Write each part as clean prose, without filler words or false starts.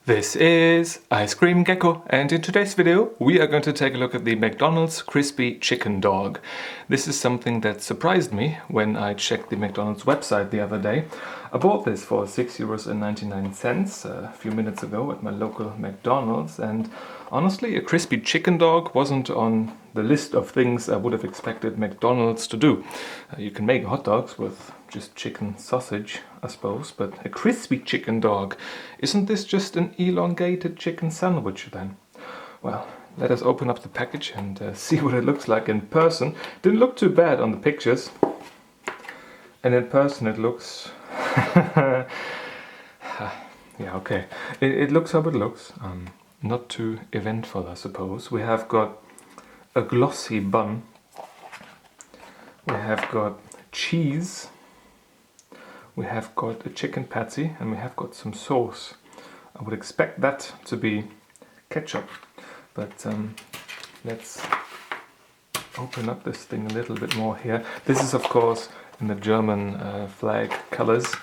This is Ice Cream Gecko, and in today's video we are going to take a look at the McDonald's crispy chicken dog. This is something that surprised me when I checked the McDonald's website the other day. I bought this for €6.99 a few minutes ago at my local McDonald's, and honestly a crispy chicken dog wasn't on the list of things I would have expected McDonald's to do. You can make hot dogs with just chicken sausage, I suppose, but a crispy chicken dog, isn't this just an elongated chicken sandwich then? Well, let us open up the package and see what it looks like in person. Didn't look too bad on the pictures, and in person it looks yeah, okay, it looks how it looks. Not too eventful, I suppose. We have got a glossy bun, we have got cheese, we have got a chicken patty, and we have got some sauce. I would expect that to be ketchup, but let's open up this thing a little bit more here. This is of course in the German flag colors,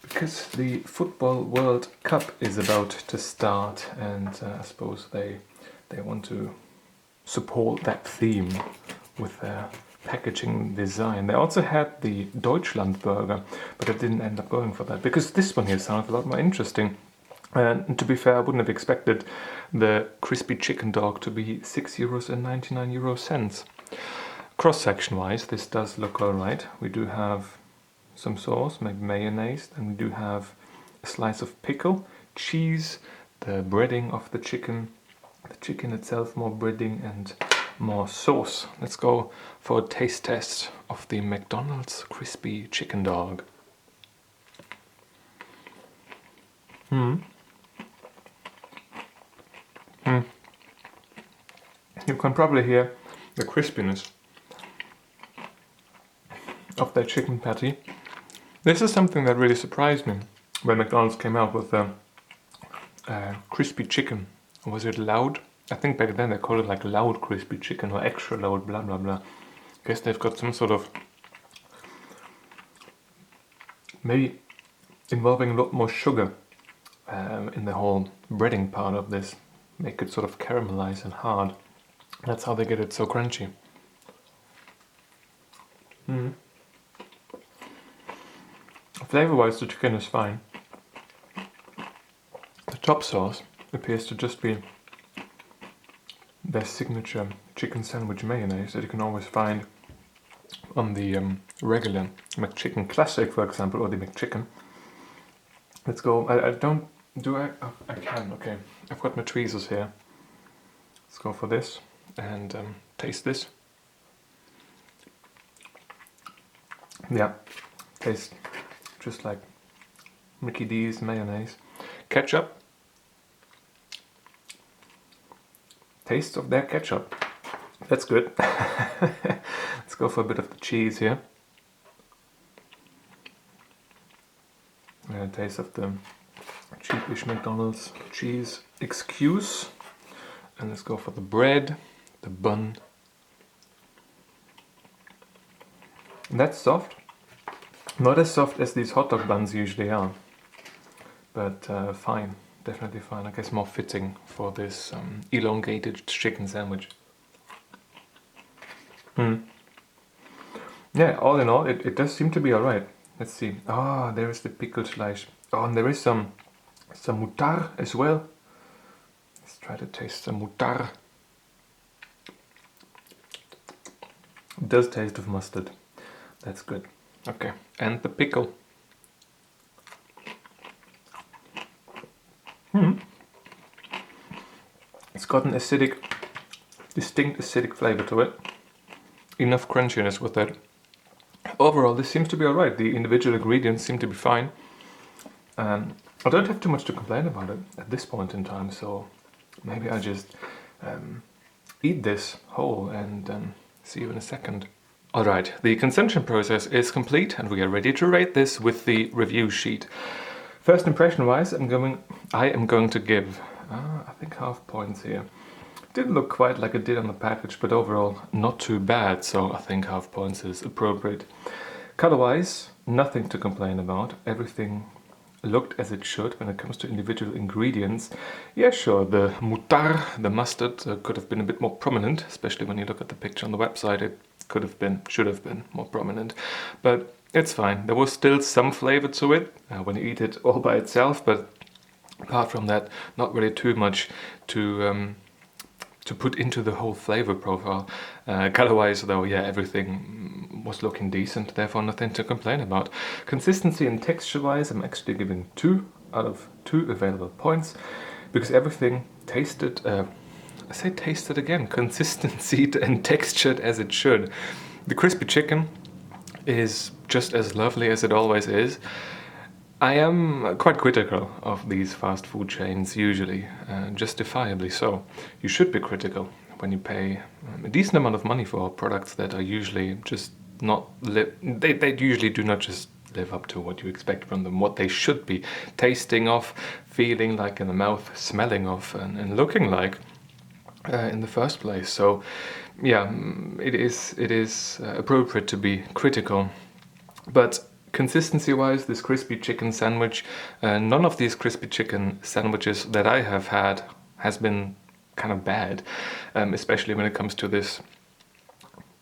because the Football World Cup is about to start, and I suppose they want to support that theme with their packaging design. They also had the Deutschland burger, but I didn't end up going for that because this one here sounds a lot more interesting. And to be fair, I wouldn't have expected the crispy chicken dog to be €6.99. Cross-section wise, this does look alright. We do have some sauce, maybe mayonnaise, and we do have a slice of pickle, cheese, the breading of the chicken itself, more breading and more sauce. Let's go for a taste test of the McDonald's crispy chicken dog. You can probably hear the crispiness of that chicken patty. This is something that really surprised me when McDonald's came out with the crispy chicken. Was it loud? I think back then they called it like loud crispy chicken or extra loud, blah blah blah. I guess they've got some sort of, maybe involving a lot more sugar in the whole breading part of this. Make it sort of caramelize and hard. That's how they get it so crunchy. Flavor-wise, the chicken is fine. The top sauce appears to just be their signature chicken sandwich mayonnaise that you can always find on the regular McChicken Classic, for example, or the McChicken. Let's go. I can. Okay, I've got my tweezers here. Let's go for this and taste this. Yeah, tastes just like Mickey D's mayonnaise. Ketchup. Taste of their ketchup. That's good. Let's go for a bit of the cheese here. Taste of the cheapish McDonald's cheese excuse. And let's go for the bread, the bun. That's soft. Not as soft as these hot dog buns usually are, but fine, definitely fine. I guess more fitting for this elongated chicken sandwich. Yeah, all in all, it does seem to be alright. Let's see. Ah, there is the pickled slice. Oh, and there is some moutarde as well. Let's try to taste some moutarde. It does taste of mustard. That's good. Okay, and the pickle. It's got an acidic, distinct acidic flavor to it. Enough crunchiness with that. Overall, this seems to be alright. The individual ingredients seem to be fine. I don't have too much to complain about it at this point in time, so maybe I just eat this whole and see you in a second. Alright, the consumption process is complete and we are ready to rate this with the review sheet. First impression wise, I am going to give, I think, half points here. Didn't look quite like it did on the package, but overall not too bad, so I think half points is appropriate. Color wise, nothing to complain about. Everything looked as it should when it comes to individual ingredients. Yeah, sure, the mutar, the mustard, could have been a bit more prominent, especially when you look at the picture on the website. It could have been, should have been more prominent, but it's fine. There was still some flavor to it when you eat it all by itself, but apart from that, not really too much to put into the whole flavor profile. Color-wise, though, yeah, everything was looking decent, therefore nothing to complain about. Consistency and texture-wise, I'm actually giving 2 out of 2 available points, because everything tasted, I say tasted again, consistency and textured as it should. The crispy chicken is just as lovely as it always is. I am quite critical of these fast food chains usually, justifiably so. You should be critical when you pay a decent amount of money for products that are usually just not they usually do not just live up to what you expect from them, what they should be tasting of, feeling like in the mouth, smelling of, and looking like in the first place. So yeah, it is appropriate to be critical, but consistency-wise, this crispy chicken sandwich, none of these crispy chicken sandwiches that I have had has been kind of bad, especially when it comes to this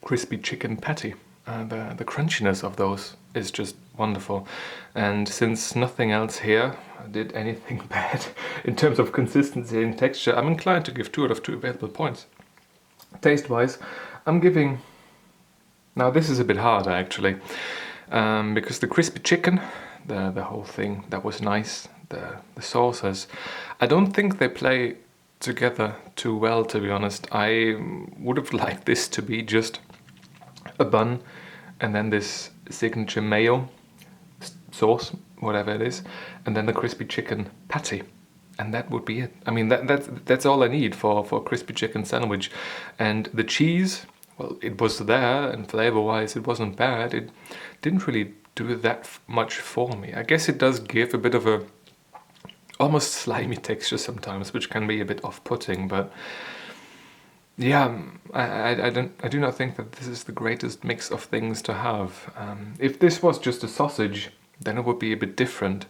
crispy chicken patty. The crunchiness of those is just wonderful. And since nothing else here did anything bad in terms of consistency and texture, I'm inclined to give 2 out of 2 available points. Taste-wise, I'm giving... Now this is a bit harder actually. Because the crispy chicken, the whole thing, that was nice. The sauces, I don't think they play together too well, to be honest. I would have liked this to be just a bun and then this signature mayo sauce, whatever it is, and then the crispy chicken patty. And that would be it. I mean, that's all I need for a crispy chicken sandwich. And the cheese, well, it was there, and flavor-wise, it wasn't bad. It didn't really do that much for me. I guess it does give a bit of a almost slimy texture sometimes, which can be a bit off-putting. But yeah, I do not think that this is the greatest mix of things to have. If this was just a sausage, then it would be a bit different.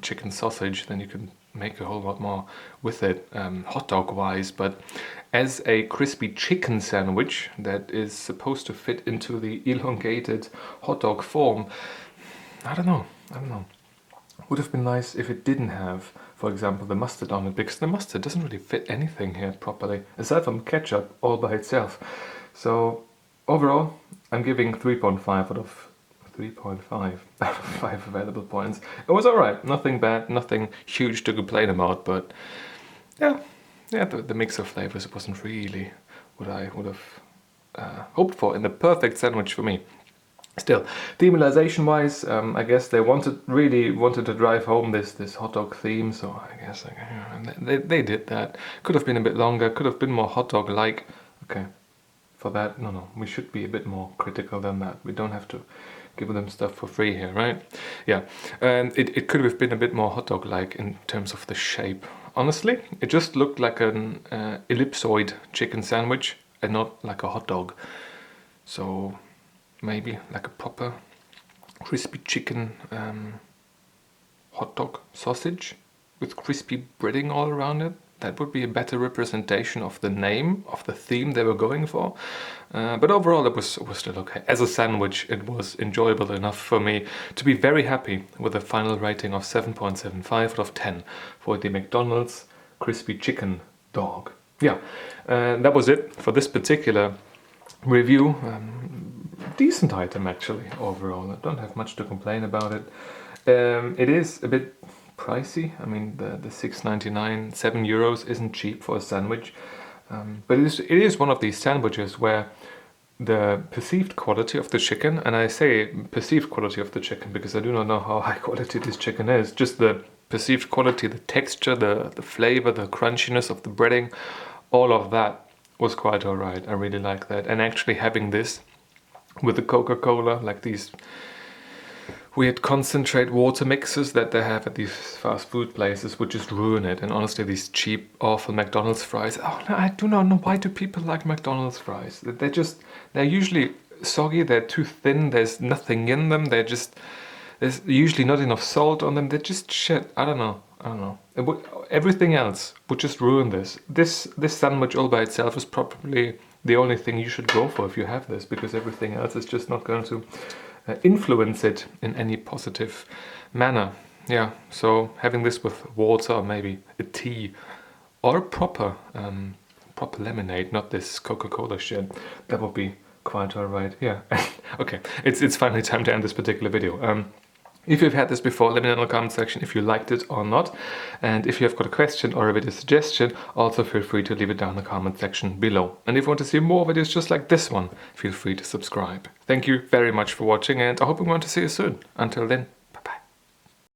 Chicken sausage, then you can make a whole lot more with it, hot dog wise. But as a crispy chicken sandwich that is supposed to fit into the elongated hot dog form, I don't know. Would have been nice if it didn't have, for example, the mustard on it, because the mustard doesn't really fit anything here properly, aside from ketchup all by itself. So overall, I'm giving 3.5 out of 5 available points. It was alright, nothing bad, nothing huge to complain about, but yeah, the mix of flavors wasn't really what I would have hoped for in the perfect sandwich for me. Still, themization wise, I guess they really wanted to drive home this hot dog theme, so I guess they did that. Could have been a bit longer, could have been more hot dog like. Okay, for that, no, we should be a bit more critical than that. We don't have to give them stuff for free here, right? Yeah, and it could have been a bit more hot dog like in terms of the shape. Honestly, it just looked like an ellipsoid chicken sandwich and not like a hot dog. So maybe like a proper crispy chicken hot dog sausage with crispy breading all around it. That would be a better representation of the name, of the theme they were going for. But overall, it was still okay. As a sandwich, it was enjoyable enough for me to be very happy with a final rating of 7.75 out of 10 for the McDonald's crispy chicken dog. Yeah, that was it for this particular review. Decent item actually overall. I don't have much to complain about it. It is a bit pricey. I mean, the €6.99, €7 isn't cheap for a sandwich, but it is one of these sandwiches where the perceived quality of the chicken, and I say perceived quality of the chicken because I do not know how high quality this chicken is, just the perceived quality, the texture, the flavor, the crunchiness of the breading, all of that was quite alright. I really like that. And actually having this with the Coca-Cola, like these weird concentrate water mixes that they have at these fast food places, would just ruin it. And honestly, these cheap, awful McDonald's fries, oh no, I do not know why do people like McDonald's fries. They're usually soggy, they're too thin, there's nothing in them, they're just there's usually not enough salt on them. They're just shit. I don't know. Everything else would just ruin this. This sandwich all by itself is probably the only thing you should go for if you have this, because everything else is just not going to influence it in any positive manner. Yeah, so having this with water, maybe a tea, or proper lemonade, not this Coca-Cola shit, that would be quite alright. Yeah. Okay, it's finally time to end this particular video. If you've had this before, let me know in the comment section if you liked it or not. And if you have got a question or a video suggestion, also feel free to leave it down in the comment section below. And if you want to see more videos just like this one, feel free to subscribe. Thank you very much for watching, and I hope I'm going to see you soon. Until then.